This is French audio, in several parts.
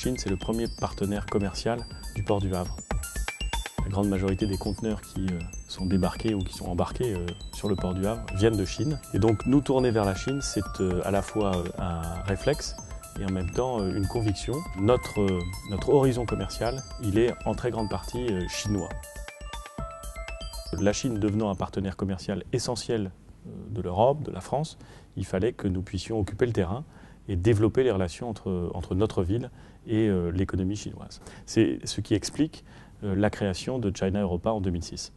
Chine, c'est le premier partenaire commercial du port du Havre. La grande majorité des conteneurs qui sont débarqués ou qui sont embarqués sur le port du Havre viennent de Chine. Et donc nous tourner vers la Chine, c'est à la fois un réflexe et en même temps une conviction. Notre horizon commercial, il est en très grande partie chinois. La Chine devenant un partenaire commercial essentiel de l'Europe, de la France, il fallait que nous puissions occuper le terrain et développer les relations entre notre ville et l'économie chinoise. C'est ce qui explique la création de China Europa en 2006.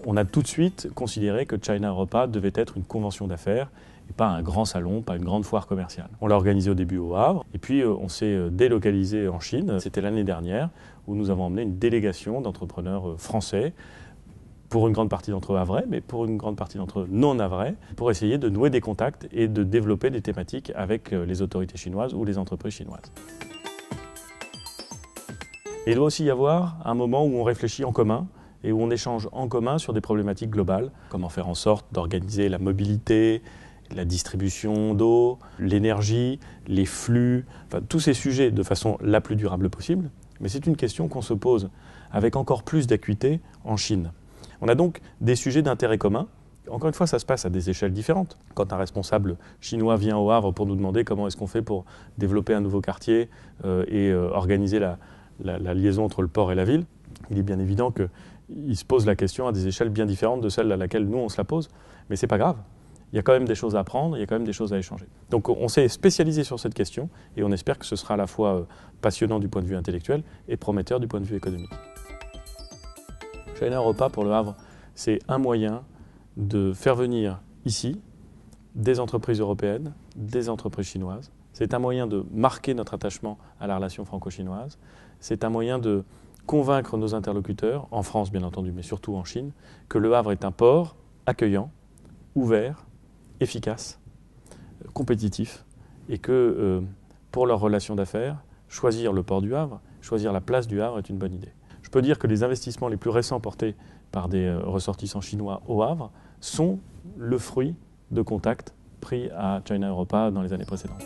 On a tout de suite considéré que China Europa devait être une convention d'affaires et pas un grand salon, pas une grande foire commerciale. On l'a organisé au début au Havre et puis on s'est délocalisé en Chine. C'était l'année dernière où nous avons emmené une délégation d'entrepreneurs français, pour une grande partie d'entre eux havrais, mais pour une grande partie d'entre eux non havrais, pour essayer de nouer des contacts et de développer des thématiques avec les autorités chinoises ou les entreprises chinoises. Et il doit aussi y avoir un moment où on réfléchit en commun et où on échange en commun sur des problématiques globales. Comment faire en sorte d'organiser la mobilité, la distribution d'eau, l'énergie, les flux, enfin, tous ces sujets de façon la plus durable possible. Mais c'est une question qu'on se pose avec encore plus d'acuité en Chine. On a donc des sujets d'intérêt commun. Encore une fois, ça se passe à des échelles différentes. Quand un responsable chinois vient au Havre pour nous demander comment est-ce qu'on fait pour développer un nouveau quartier et organiser la liaison entre le port et la ville, il est bien évident qu'il se pose la question à des échelles bien différentes de celles à laquelle nous on se la pose. Mais ce n'est pas grave. Il y a quand même des choses à apprendre, il y a quand même des choses à échanger. Donc on s'est spécialisé sur cette question et on espère que ce sera à la fois passionnant du point de vue intellectuel et prometteur du point de vue économique. China Europa pour le Havre, c'est un moyen de faire venir ici des entreprises européennes, des entreprises chinoises. C'est un moyen de marquer notre attachement à la relation franco-chinoise. C'est un moyen de convaincre nos interlocuteurs, en France bien entendu, mais surtout en Chine, que le Havre est un port accueillant, ouvert, efficace, compétitif, et que pour leurs relations d'affaires, choisir le port du Havre, choisir la place du Havre est une bonne idée. Je peux dire que les investissements les plus récents portés par des ressortissants chinois au Havre sont le fruit de contacts pris à China Europa dans les années précédentes.